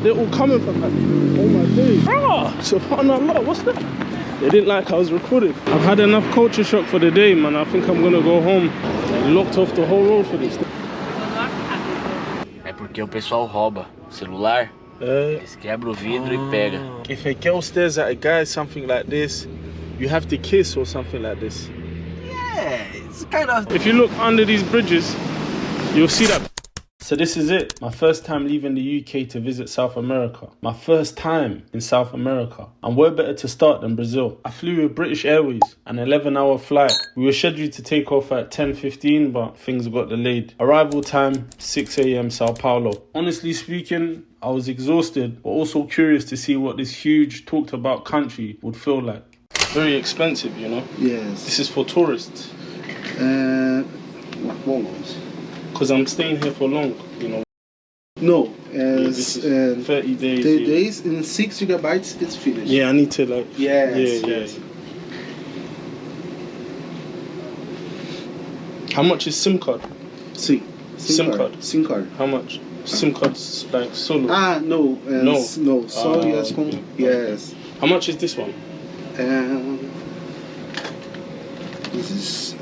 they're all coming from that. Oh my days. Ah, subhanallah, what's that? They didn't like I was recording. I've had enough culture shock for the day, man. I think I'm gonna go home. I locked off the whole road for this. É porque o pessoal rouba o celular, eles quebram o vidro e pega. If a girl stares at a guy something like this, you have to kiss or something like this. Yeah, it's kind of... If you look under these bridges, you'll see that. So this is it. My first time leaving the UK to visit South America. My first time in South America. And where better to start than Brazil? I flew with British Airways, an 11-hour flight. We were scheduled to take off at 10:15, but things got delayed. Arrival time, 6 a.m. São Paulo. Honestly speaking, I was exhausted, but also curious to see what this huge, talked about country would feel like. Very expensive, you know? Yes. This is for tourists. Because I'm staying here for long, you know. No, this is 30 days. 30 days and 6 gigabytes is finished. Yeah, I need to like... Yes, yes. How much is SIM card? Sim. SIM card. SIM card. How much? SIM cards like solo? No. No. No. So yes, okay. yes. How much is this one? This is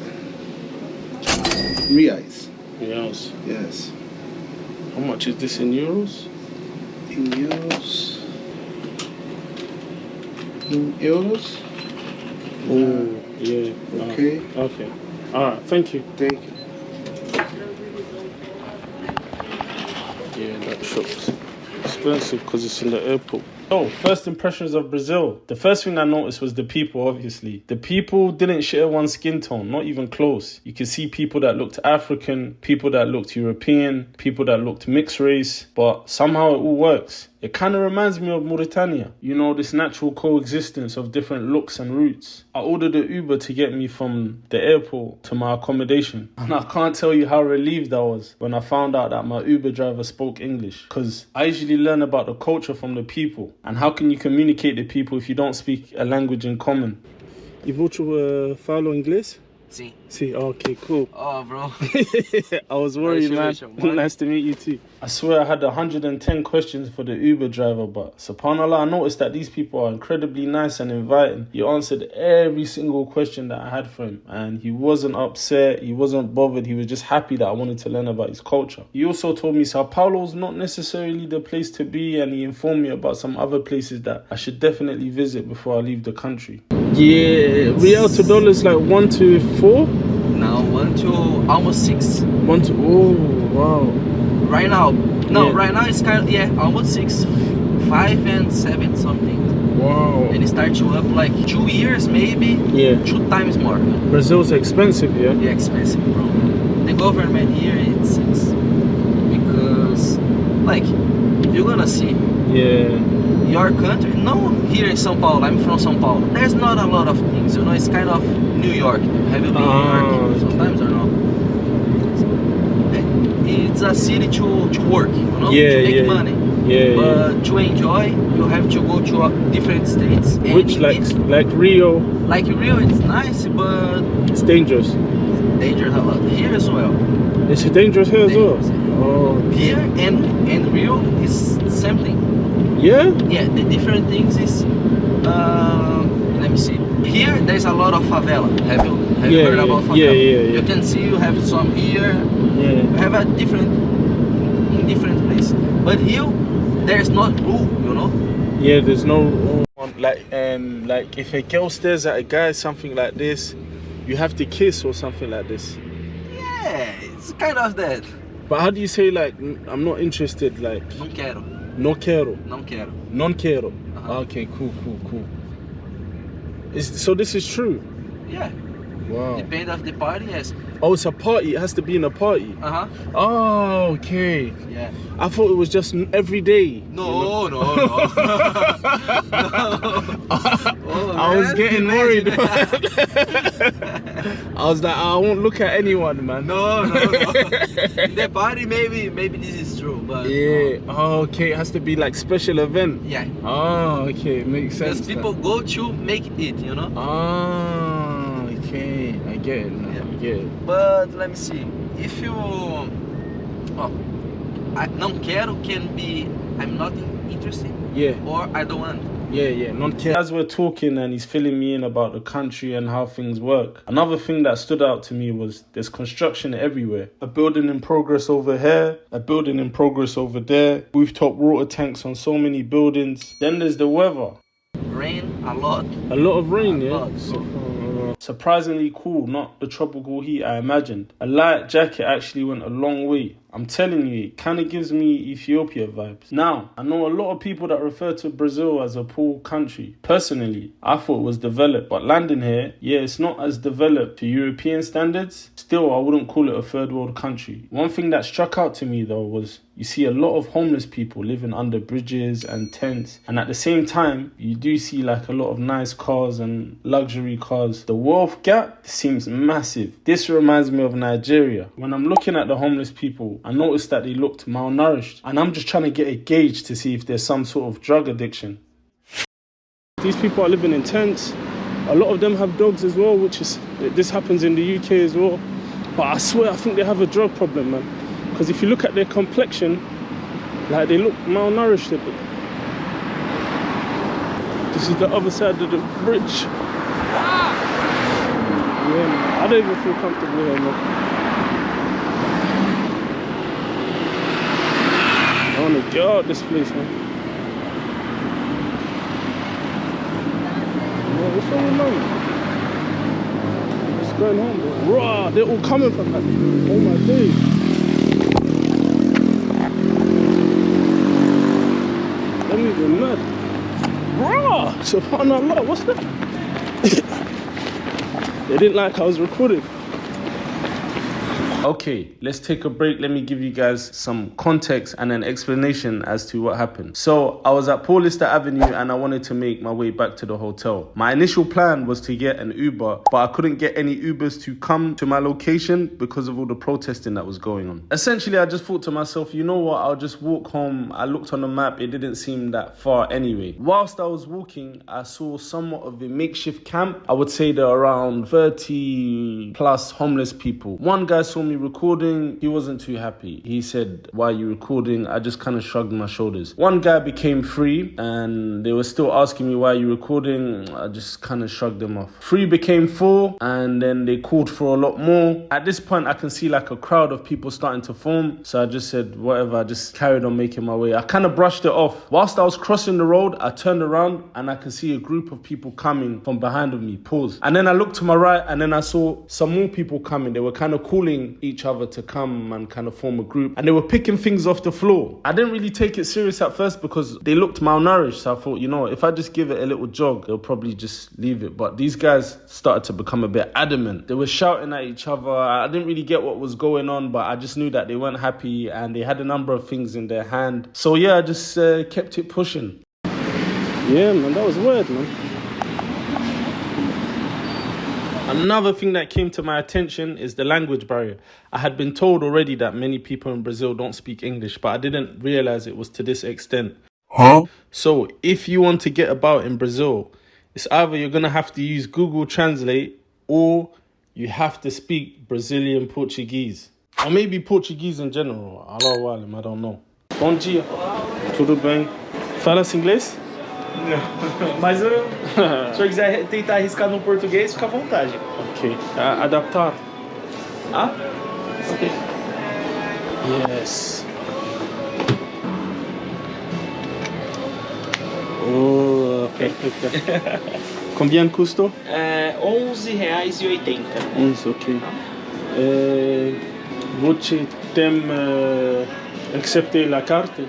reais. Reals. Yes. How much is this in euros? In euros. In euros. Oh, yeah. Okay. Okay. All right. Thank you. Thank you. Yeah, that shop's expensive because it's in the airport. Oh, first impressions of Brazil. The first thing I noticed was the people, obviously. The people didn't share one skin tone, not even close. You could see people that looked African, people that looked European, people that looked mixed race, but somehow it all works. It kind of reminds me of Mauritania. You know, this natural coexistence of different looks and roots. I ordered an Uber to get me from the airport to my accommodation. And I can't tell you how relieved I was when I found out that my Uber driver spoke English. Because I usually learn about the culture from the people. And how can you communicate to people if you don't speak a language in common? E você fala inglês? Sim. See, okay, cool. Oh, bro. I was worried, man. Nice to meet you too. I swear I had 110 questions for the Uber driver, but subhanAllah, I noticed that these people are incredibly nice and inviting. He answered every single question that I had for him, and he wasn't upset, he wasn't bothered, he was just happy that I wanted to learn about his culture. He also told me Sao Paulo's not necessarily the place to be, and he informed me about some other places that I should definitely visit before I leave the country. Yeah, real to dollar is like 1 to 4? No, 1 to almost 6. 1 to, oh, wow. Right now, right now it's kind of, almost 6. 5 and 7 something. Wow. And it starts to up like 2 years maybe. Yeah. 2 times more. Brazil's expensive, yeah? Yeah, expensive, bro. The government here, it's because, like, you're gonna see. Yeah. Your country, no, here in São Paulo, I'm from São Paulo. There's not a lot of things, you know, it's kind of New York. Have you been New York sometimes or no? It's a city to work, you know, to make money. Yeah, but to enjoy, you have to go to different states. Which, like Rio? Like Rio, it's nice, but... It's dangerous. It's dangerous a lot. Here as well. It's dangerous here as well? Oh. Here and Rio is something. Yeah? Yeah, the different things is, let me see. Here, there's a lot of favela. Have you heard about favela? Yeah. You can see you have some here. Yeah. You have a different places. But here, there's not rule, you know? Yeah, there's no rule. Like if a girl stares at a guy something like this, you have to kiss or something like this. Yeah, it's kind of that. But how do you say like, I'm not interested, like... Não quero. No quero. Não quero. Non quero. Okay, cool. So this is true? Yeah. Wow. Depending of the party, yes. Oh, it's a party. It has to be in a party. Oh, okay. Yeah. I thought it was just every day. No. No. Oh, I was getting worried. I was like, I won't look at anyone, man. No. In the party, maybe this is true, but yeah. Oh, okay. It has to be like special event. Yeah. Oh, okay. Makes sense. Because people go to make it, you know. Oh, okay. I get it now. Yeah. But let me see. If you, não quero can be I'm not interested Yeah. or I don't want. Yeah, non-care. As we're talking and he's filling me in about the country and how things work, another thing that stood out to me was there's construction everywhere. A building in progress over here, a building in progress over there, rooftop water tanks on so many buildings. Then there's the weather. Rain a lot. A lot of rain, A yeah? lot. Surprisingly cool, not the tropical heat I imagined. A light jacket actually went a long way. I'm telling you, it kind of gives me Ethiopia vibes. Now, I know a lot of people that refer to Brazil as a poor country. Personally, I thought it was developed, but landing here, yeah, it's not as developed to European standards. Still, I wouldn't call it a third world country. One thing that struck out to me though was you see a lot of homeless people living under bridges and tents, and at the same time, you do see like a lot of nice cars and luxury cars. The wealth gap seems massive. This reminds me of Nigeria. When I'm looking at the homeless people, I noticed that they looked malnourished, and I'm just trying to get a gauge to see if there's some sort of drug addiction. These people are living in tents. A lot of them have dogs as well, this happens in the UK as well. But I swear, I think they have a drug problem, man. Because if you look at their complexion, like they look malnourished a bit. This is the other side of the bridge. Yeah, man. I don't even feel comfortable here, man. I want to get out this place, man. Yeah, what's wrong with man? What's going on, bro? Raw, they're all coming from that. Oh my days. Them even mad. Raw! Subhanallah, what's that? They didn't like I was recording. Okay, let's take a break. Let me give you guys some context and an explanation as to what happened. So I was at Paul Lister Avenue and I wanted to make my way back to the hotel. My initial plan was to get an Uber, but I couldn't get any Ubers to come to my location because of all the protesting that was going on. Essentially, I just thought to myself, you know what, I'll just walk home. I looked on the map, it didn't seem that far anyway. Whilst I was walking, I saw somewhat of a makeshift camp. I would say there are around 30 plus homeless people. One guy saw me recording, he wasn't too happy. He said, "Why are you recording?" I just kind of shrugged my shoulders. One guy became free and they were still asking me, "Why are you recording?" I just kind of shrugged them off. 3 became 4 and then they called for a lot more. At this point, I can see like a crowd of people starting to form. So I just said, whatever, I just carried on making my way. I kind of brushed it off. Whilst I was crossing the road, I turned around and I could see a group of people coming from behind of me. Pause. And then I looked to my right and then I saw some more people coming. They were kind of calling each other to come and kind of form a group, and they were picking things off the floor. I didn't really take it serious at first because they looked malnourished, so I thought, you know, if I just give it a little jog, they'll probably just leave it. But these guys started to become a bit adamant. They were shouting at each other. I didn't really get what was going on, but I just knew that they weren't happy and they had a number of things in their hand. So yeah, I just kept it pushing. Yeah, man, that was weird, man. Another thing that came to my attention is the language barrier. I had been told already that many people in Brazil don't speak English, but I didn't realize it was to this extent. So if you want to get about in Brazil, it's either you're going to have to use Google Translate or you have to speak Brazilian Portuguese. Or maybe Portuguese in general. Allahu alam, I don't know. Bom dia. Tudo bem? Fala-se inglês? Não, mas se o senhor quiser tentar arriscar no português, fica à vontade. Ok. Adaptar. Ah? Ok. Yes. Oh, ok. Combien custo? R$11,80. 11, ok. Você tem accepter la carte?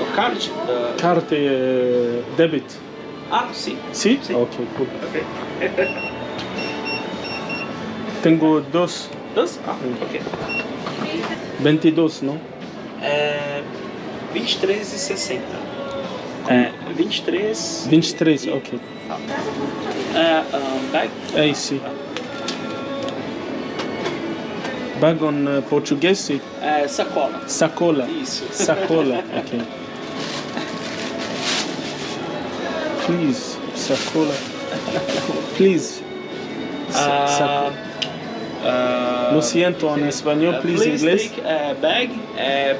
O card? Carte debit. Ah, sim. Sí? Sí. Ok, cool. Ok. Tengo 2. Dois? Ah, ok. 22, não? 23,60. 23. 23, ok. Bag? Sim. Bag on português, sim? Sacola. Sacola. Isso. Sacola, ok. Please, sacola. Please. Sacola. Lo siento en español, please, inglês. Take a bag.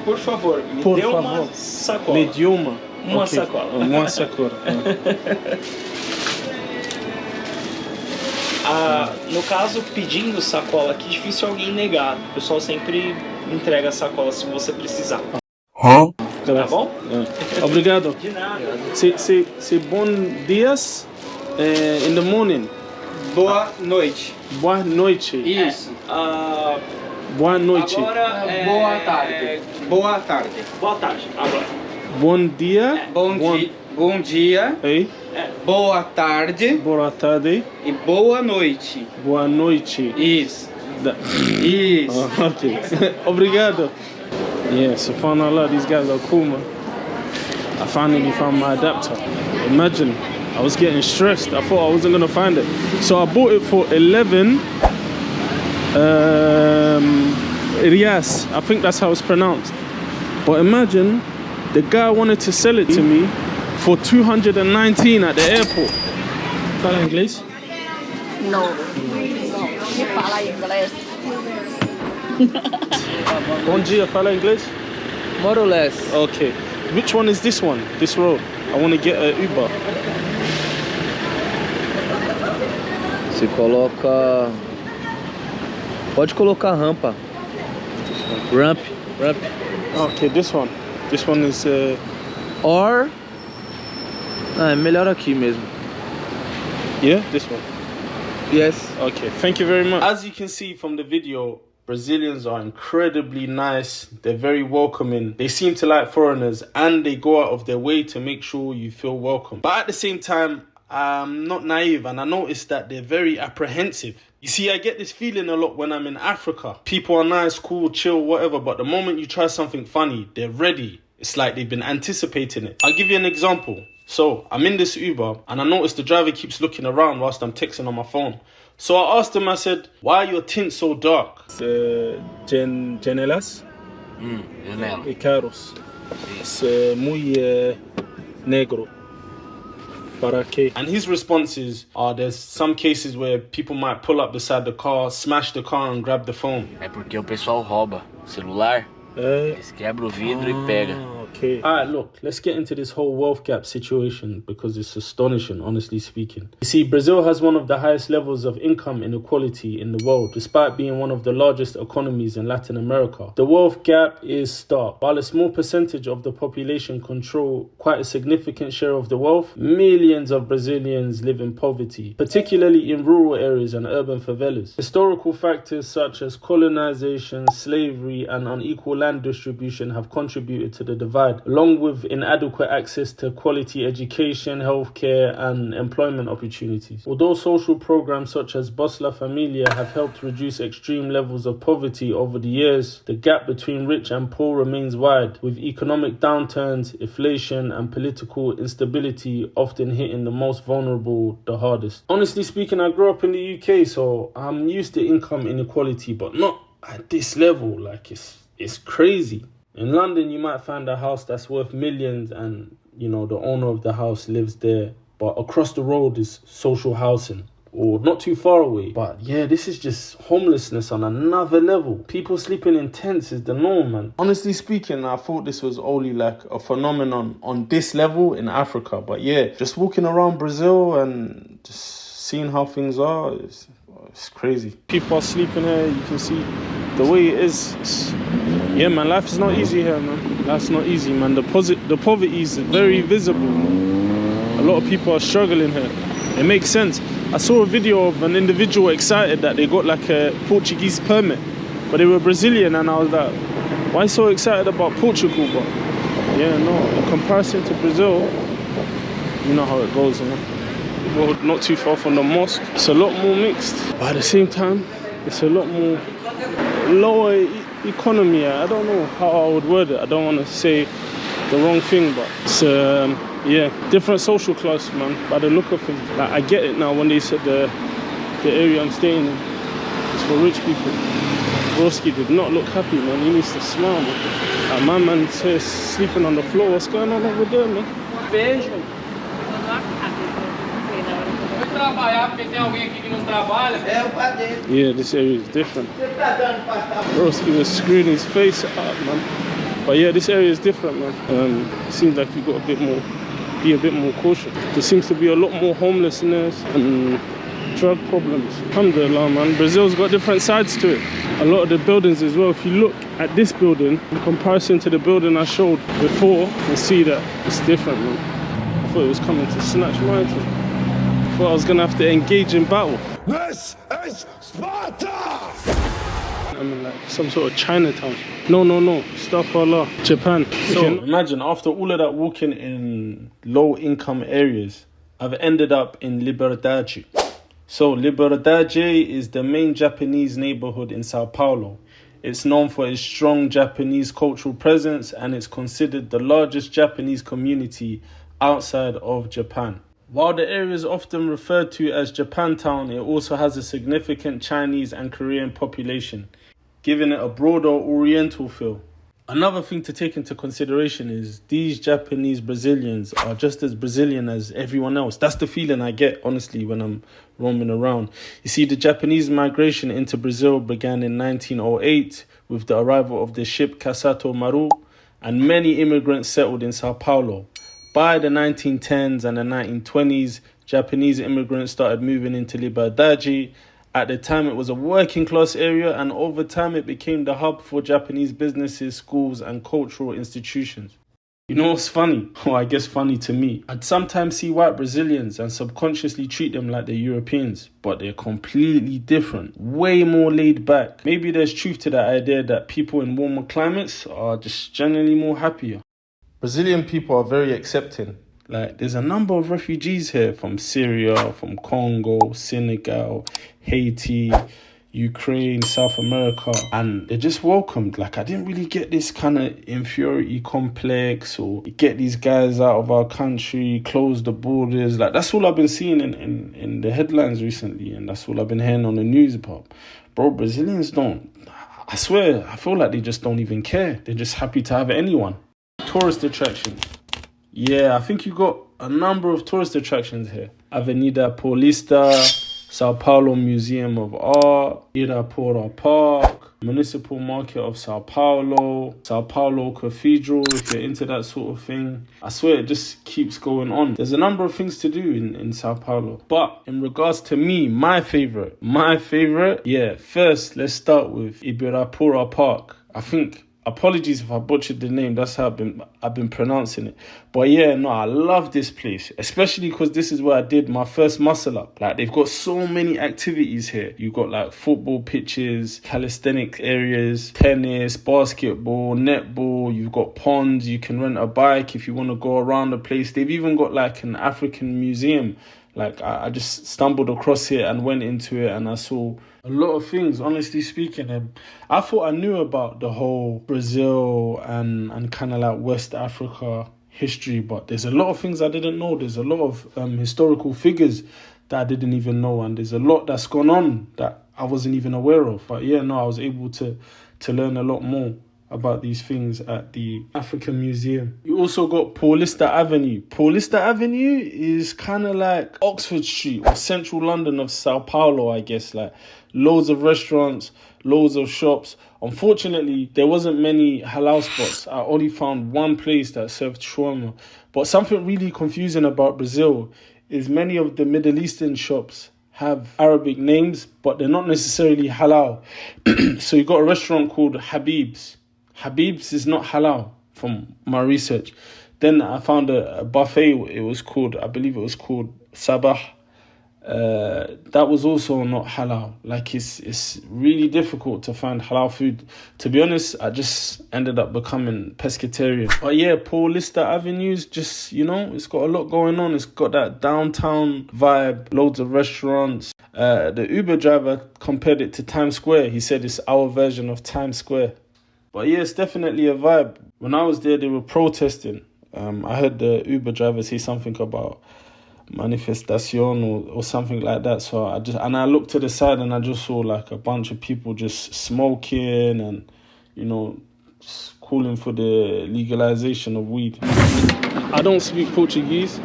Por favor, me Por dê favor. uma sacola. Me dio uma. Uma Ok. sacola. Uma sacola. No caso, pedindo sacola aqui, difícil alguém negar. O pessoal sempre entrega a sacola se você precisar. Tá bom? Obrigado. De nada. C'est bon dias in the morning. Boa noite. Boa noite. Isso. Boa noite. Agora Boa tarde. Boa tarde. Boa tarde. Agora. Bom dia. Bom dia. Ei. Boa tarde. Boa tarde. E boa noite. Boa noite. Isso. Da- Isso. Oh, okay. Obrigado. Yeah, subhanallah, these guys are cool, man. I finally found my adapter. Imagine, I was getting stressed. I thought I wasn't gonna find it. So I bought it for 11 riyas. I think that's how it's pronounced. But imagine, the guy wanted to sell it to me for 219 at the airport. Fala inglês? No, me fala inglês. Bom dia, fala inglês? More or less. Okay. Which one is this one? This road? I want to get an Uber. Você coloca... Pode colocar rampa. Ramp. Okay, this one. This one is... Or... Ah, é melhor aqui mesmo. Yeah, this one. Yes. Okay, thank you very much. As you can see from the video, Brazilians are incredibly nice. They're very welcoming. They seem to like foreigners and they go out of their way to make sure you feel welcome. But at the same time, I'm not naive and I noticed that they're very apprehensive. You see, I get this feeling a lot when I'm in Africa. People are nice, cool, chill, whatever, but the moment you try something funny, they're ready. It's like they've been anticipating it. I'll give you an example. So, I'm in this Uber and I noticed the driver keeps looking around whilst I'm texting on my phone. So I asked him, I said, why are your tints so dark? Janelas Janela. y caros. Es muy negro. ¿Para qué? And his responses are there's some cases where people might pull up beside the car, smash the car and grab the phone. É porque o pessoal rouba celular, eles quebram o vidro e pega. Okay. Alright, look, let's get into this whole wealth gap situation because it's astonishing, honestly speaking. You see, Brazil has one of the highest levels of income inequality in the world, despite being one of the largest economies in Latin America. The wealth gap is stark. While a small percentage of the population control quite a significant share of the wealth, millions of Brazilians live in poverty, particularly in rural areas and urban favelas. Historical factors such as colonization, slavery, and unequal land distribution have contributed to the divide, along with inadequate access to quality education, healthcare, and employment opportunities. Although social programs such as Bolsa Familia have helped reduce extreme levels of poverty over the years, the gap between rich and poor remains wide, with economic downturns, inflation, and political instability often hitting the most vulnerable the hardest. Honestly speaking, I grew up in the UK, so I'm used to income inequality, but not at this level. Like, it's crazy. In London, you might find a house that's worth millions and, you know, the owner of the house lives there. But across the road is social housing, or not too far away. But yeah, this is just homelessness on another level. People sleeping in tents is the norm, man. Honestly speaking, I thought this was only like a phenomenon on this level in Africa. But yeah, just walking around Brazil and just seeing how things are, it's crazy. People are sleeping here, you can see the way it is. Yeah, man, life is not easy here, man. Life's not easy, man. The poverty is very visible. A lot of people are struggling here. It makes sense. I saw a video of an individual excited that they got like a Portuguese permit, but they were Brazilian, and I was like, why so excited about Portugal? But yeah, no, in comparison to Brazil, you know how it goes, man. Well, not too far from the mosque. It's a lot more mixed, but at the same time, it's a lot more lower economy. I don't know how I would word it. I don't want to say the wrong thing, but it's yeah, different social class, man, by the look of things. Like, I get it now when they said the area I'm staying in is for rich people. Broski did not look happy, man. He needs to smile, man. Like, my man says sleeping on the floor. What's going on over there, man? Beijo. trabalhar porque tem alguém aqui que não trabalha. Yeah, this area is different. Broski was screwing his face up, man. But yeah, this area is different, man. It seems like you've got be a bit more cautious. There seems to be a lot more homelessness and drug problems. Alhamdulillah, man. Brazil's got different sides to it. A lot of the buildings as well, if you look at this building in comparison to the building I showed before, you see that it's different, man. I thought it was coming to snatch my attention. I thought I was gonna have to engage in battle. This is Sparta! I mean, like some sort of Chinatown. No. Astaghfirullah. Japan. So imagine after all of that walking in low-income areas, I've ended up in Liberdade. So Liberdade is the main Japanese neighborhood in São Paulo. It's known for its strong Japanese cultural presence and it's considered the largest Japanese community outside of Japan. While the area is often referred to as Japantown, it also has a significant Chinese and Korean population, giving it a broader Oriental feel. Another thing to take into consideration is these Japanese Brazilians are just as Brazilian as everyone else. That's the feeling I get, honestly, when I'm roaming around. You see, the Japanese migration into Brazil began in 1908 with the arrival of the ship Casato Maru, and many immigrants settled in Sao Paulo. By the 1910s and the 1920s, Japanese immigrants started moving into Liberdade. At the time, it was a working class area, and over time, it became the hub for Japanese businesses, schools, and cultural institutions. You know what's funny? Well, I guess funny to me. I'd sometimes see white Brazilians and subconsciously treat them like they're Europeans, but they're completely different, way more laid back. Maybe there's truth to that idea that people in warmer climates are just generally more happier. Brazilian people are very accepting. Like, there's a number of refugees here from Syria, from Congo, Senegal, Haiti, Ukraine, South America, and they're just welcomed. Like, I didn't really get this kind of inferiority complex or get these guys out of our country, close the borders. Like, that's all I've been seeing in the headlines recently, and that's all I've been hearing on the news about. Bro, Brazilians don't, I swear, I feel like they just don't even care. They're just happy to have anyone. Tourist attractions. Yeah, I think you got a number of tourist attractions here. Avenida Paulista, Sao Paulo Museum of Art, Irapora Park, Municipal Market of Sao Paulo Cathedral, if you're into that sort of thing. I swear it just keeps going on. There's a number of things to do in Sao Paulo. But in regards to me, my favorite, yeah, first let's start with Ibirapora Park. I think, apologies if I butchered the name, that's how I've been pronouncing it. But yeah, no, I love this place, especially because this is where I did my first muscle up. Like, they've got so many activities here. You've got like football pitches, calisthenic areas, tennis, basketball, netball. You've got ponds. You can rent a bike if you want to go around the place. They've even got like an African museum. Like, I just stumbled across here and went into it and I saw a lot of things, honestly speaking. And I thought I knew about the whole Brazil and kind of like West Africa history, but there's a lot of things I didn't know. There's a lot of historical figures that I didn't even know, and there's a lot that's gone on that I wasn't even aware of. But yeah, no, I was able to learn a lot more about these things at the African Museum. You also got Paulista Avenue. Paulista Avenue is kind of like Oxford Street or central London of Sao Paulo, I guess. Like, loads of restaurants, loads of shops. Unfortunately, there wasn't many halal spots. I only found one place that served shawarma. But something really confusing about Brazil is many of the Middle Eastern shops have Arabic names, but they're not necessarily halal. So you got a restaurant called Habib's. Habib's is not halal from my research. Then I found a buffet. I believe it was called Sabah. That was also not halal. Like, it's really difficult to find halal food. To be honest, I just ended up becoming pescatarian. But yeah, Paulista Avenue's just, you know, it's got a lot going on. It's got that downtown vibe, loads of restaurants. The Uber driver compared it to Times Square. He said it's our version of Times Square. But yeah, it's definitely a vibe. When I was there, they were protesting. I heard the Uber driver say something about manifestation or something like that. So I looked to the side and I just saw like a bunch of people just smoking and, you know, just calling for the legalization of weed. I don't speak Portuguese.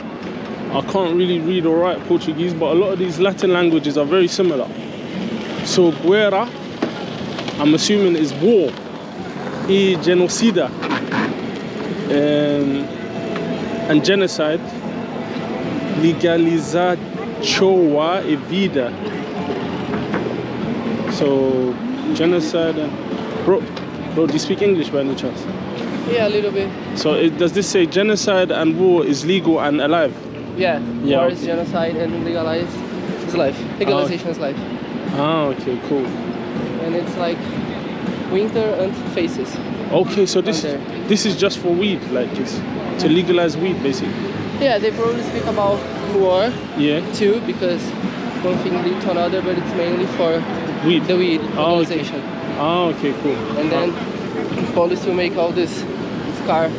I can't really read or write Portuguese, but a lot of these Latin languages are very similar. So guerra, I'm assuming is war. E genocida. And genocide. Legalizar choa e vida. So genocide and bro, do you speak English by any chance? Yeah, a little bit. So does this say genocide and war is legal and alive? Yeah, Yeah, war okay. is genocide and legalized is life. Legalization is life. Ah, okay, cool. And it's like winter and faces. Okay, so this There. this is just for weed, like it's to legalize weed, basically. Yeah, they probably speak about war Yeah, too, because one thing leads to another, but it's mainly for weed. the weed Oh, okay. legalization. Ah, okay, cool. And then police will make all this car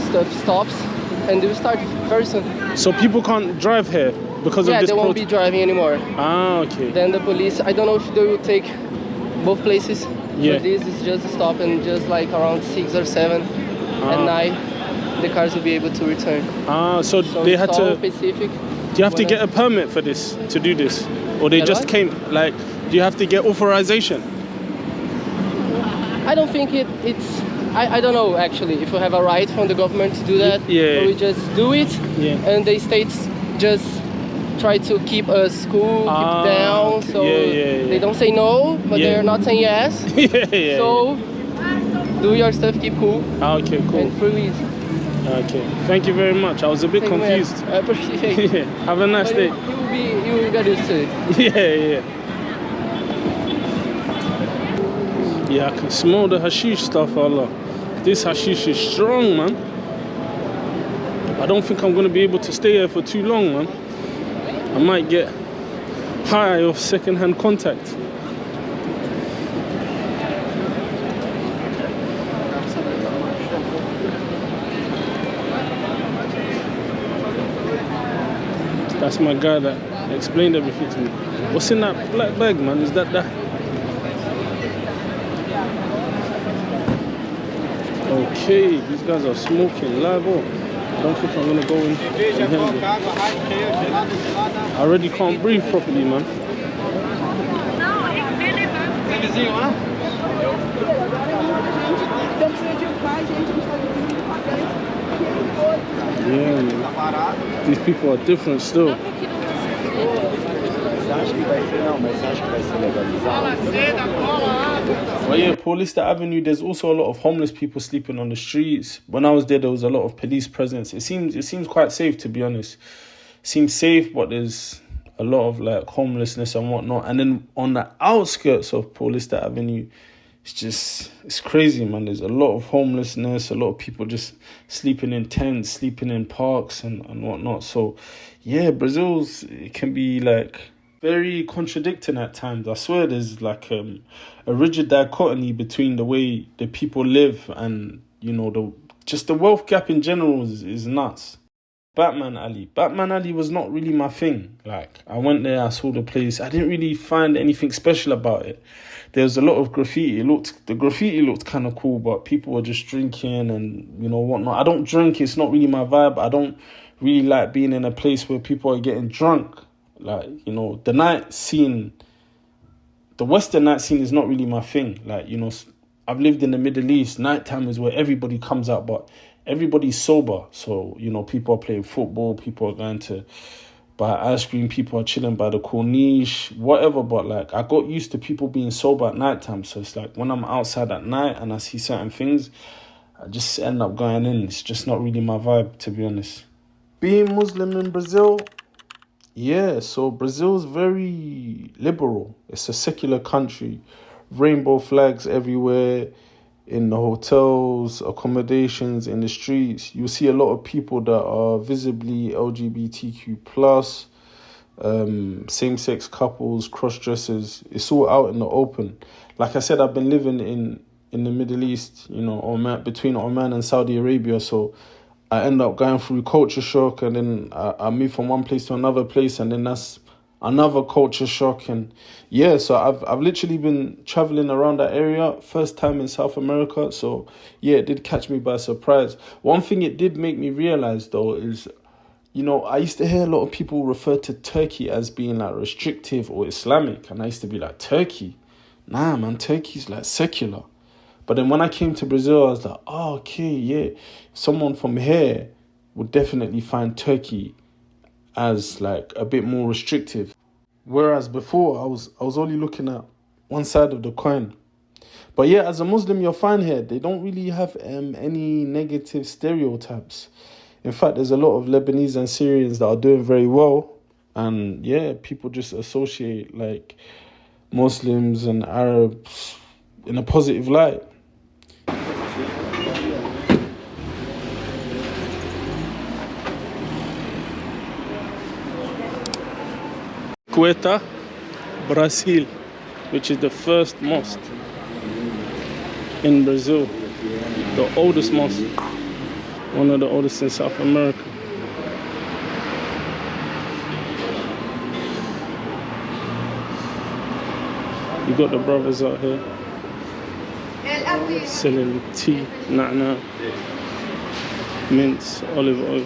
stuff stops, and they will start very soon. So people can't drive here because Yeah, of this they won't be driving anymore. Ah, okay. Then the police, I don't know if they will take both places. Yeah. But this is just a stop, and just like around 6 or 7 at night, the cars will be able to return. Ah, so So they it's had all to. specific. Do you have to get a permit for this to do this, or they Get just what? came? Like, do you have to get authorization? I don't think it's. I don't know actually if we have a right from the government to do that. Yeah. Or we just do it, Yeah. and the states just try to keep us cool, Ah, keep down. So yeah. they don't say no, but Yeah. they're not saying yes. Yeah. So do your stuff, keep cool, Ah, okay, cool. and free weed. Okay, thank you very much. I was a bit Thank you, man. confused. I appreciate it. Yeah. Have a nice But day. you will get used to it. Yeah. Yeah, I can smell the hashish stuff, Allah. This hashish is strong, man. I don't think I'm gonna be able to stay here for too long, man. I might get high off second-hand contact. That's my guy that explained everything to me. What's in that black bag, man? Is that? Okay, these guys are smoking live up. I don't think I'm gonna go in here. I already can't breathe properly, man. Yeah, man. These people are different still. Well, yeah, Paulista Avenue, there's also a lot of homeless people sleeping on the streets. When I was there was a lot of police presence. It seems quite safe, to be honest. It seems safe, but there's a lot of like homelessness and whatnot. And then on the outskirts of Paulista Avenue, it's crazy, man. There's a lot of homelessness, a lot of people just sleeping in tents, sleeping in parks and whatnot. So, yeah, it can be like very contradicting at times. I swear there's like a rigid dichotomy between the way the people live and, you know, the wealth gap in general is nuts. Batman Alley was not really my thing. Like, I went there, I saw the place. I didn't really find anything special about it. There's a lot of graffiti. The graffiti looked kind of cool, but people were just drinking and, you know, whatnot. I don't drink. It's not really my vibe. I don't really like being in a place where people are getting drunk. Like, you know, the night scene, the Western night scene is not really my thing. Like, you know, I've lived in the Middle East. Nighttime is where everybody comes out, but everybody's sober. So, you know, people are playing football. People are going to buy ice cream. People are chilling by the corniche, whatever. But, like, I got used to people being sober at nighttime. So it's like when I'm outside at night and I see certain things, I just end up going in. It's just not really my vibe, to be honest. Being Muslim in Brazil, yeah, so Brazil's very liberal. It's a secular country. Rainbow flags everywhere, in the hotels, accommodations, in the streets. You see a lot of people that are visibly LGBTQ+, same-sex couples, cross-dressers. It's all out in the open. Like I said, I've been living in the Middle East, you know, between Oman and Saudi Arabia, so I end up going through culture shock, and then I move from one place to another place, and then that's another culture shock. And yeah, so I've literally been traveling around that area, first time in South America. So yeah, it did catch me by surprise. One thing it did make me realize though is you know, I used to hear a lot of people refer to Turkey as being like restrictive or Islamic. And I used to be like, Turkey? Nah, man, Turkey's like secular. But then when I came to Brazil, I was like, oh, okay, yeah. Someone from here would definitely find Turkey as like a bit more restrictive. Whereas before, I was only looking at one side of the coin. But yeah, as a Muslim, you'll find here, they don't really have any negative stereotypes. In fact, there's a lot of Lebanese and Syrians that are doing very well. And yeah, people just associate like Muslims and Arabs in a positive light. Cueta, Brazil, which is the first mosque in Brazil, the oldest mosque, one of the oldest in South America. You got the brothers out here selling tea, na'na, mints, olive oil.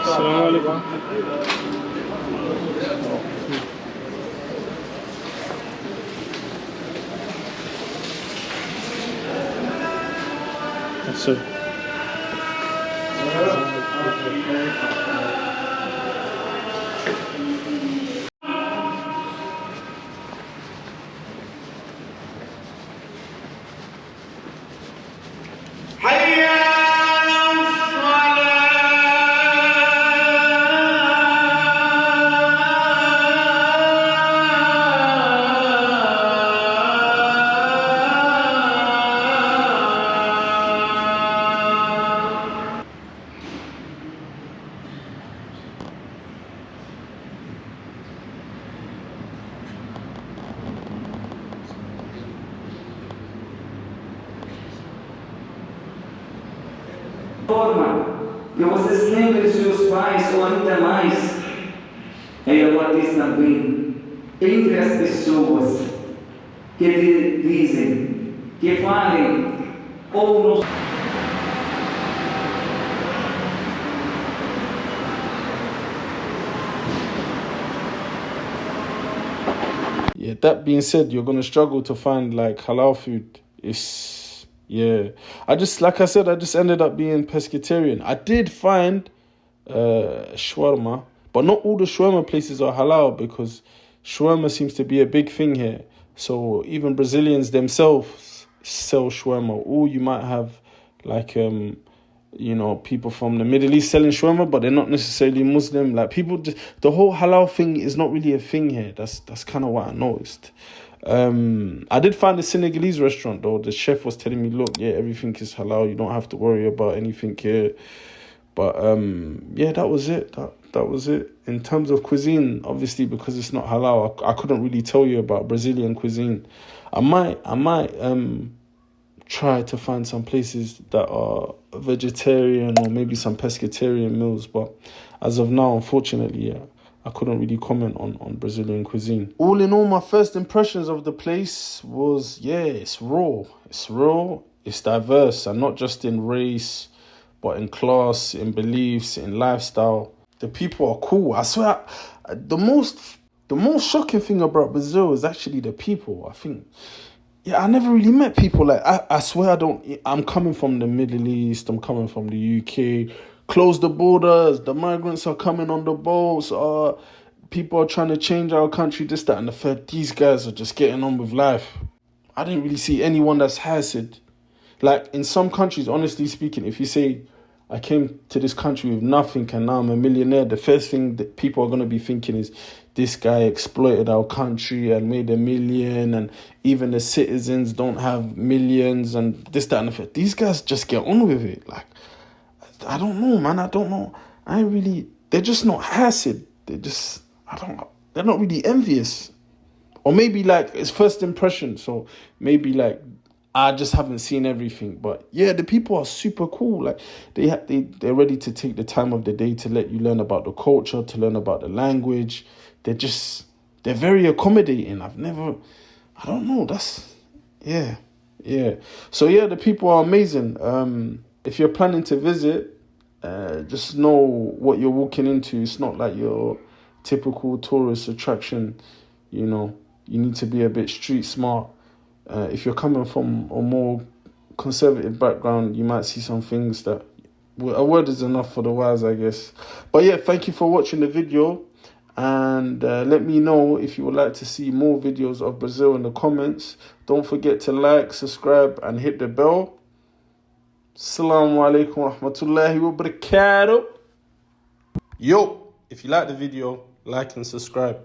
Assalamu alaikum. Yes, sir. Forma que vocês lembrem de seus pais ou ainda mais, ela diz também, entre as pessoas que lhe dizem, que falem ou não. Yeah, that being said, you're going to struggle to find like halal food. Yeah, I just ended up being pescatarian. I did find shawarma, but not all the shawarma places are halal because shawarma seems to be a big thing here. So even Brazilians themselves sell shawarma. Or you might have like people from the Middle East selling shawarma, but they're not necessarily Muslim. Like people, the whole halal thing is not really a thing here. That's kind of what I noticed. I did find a Senegalese restaurant though. The chef was telling me, look, yeah, everything is halal. You don't have to worry about anything here. But yeah, that was it. That was it. In terms of cuisine, obviously because it's not halal, I couldn't really tell you about Brazilian cuisine. I might try to find some places that are vegetarian or maybe some pescatarian meals, but as of now, unfortunately, yeah, I couldn't really comment on Brazilian cuisine. All in all, my first impressions of the place was, yeah, it's raw. It's raw, it's diverse, and not just in race, but in class, in beliefs, in lifestyle. The people are cool. I swear, the most shocking thing about Brazil is actually the people. I think, yeah, I never really met people like, I swear I'm coming from the Middle East, I'm coming from the UK. Close the borders, the migrants are coming on the boats, people are trying to change our country, this, that, and the third. These guys are just getting on with life. I didn't really see anyone that's hassid. Like, in some countries, honestly speaking, if you say, I came to this country with nothing and now I'm a millionaire, the first thing that people are going to be thinking is, this guy exploited our country and made $1 million, and even the citizens don't have millions, and this, that, and the third. These guys just get on with it. Like, I don't know, man. I don't know. They're just not hassid. They're not really envious. Or maybe like it's first impression. So maybe like I just haven't seen everything. But yeah, the people are super cool. Like they're ready to take the time of the day to let you learn about the culture, to learn about the language. They're just they're very accommodating. I don't know. Yeah. So yeah, the people are amazing. If you're planning to visit, just know what you're walking into. It's not like your typical tourist attraction. You know, you need to be a bit street smart. If you're coming from a more conservative background, you might see some things that a word is enough for the wise, I guess. But yeah, thank you for watching the video, and let me know if you would like to see more videos of Brazil in the comments. Don't forget to like, subscribe, and hit the bell. Assalamu alaikum wa rahmatullahi wa barakatuh. Yo, if you like the video, like and subscribe.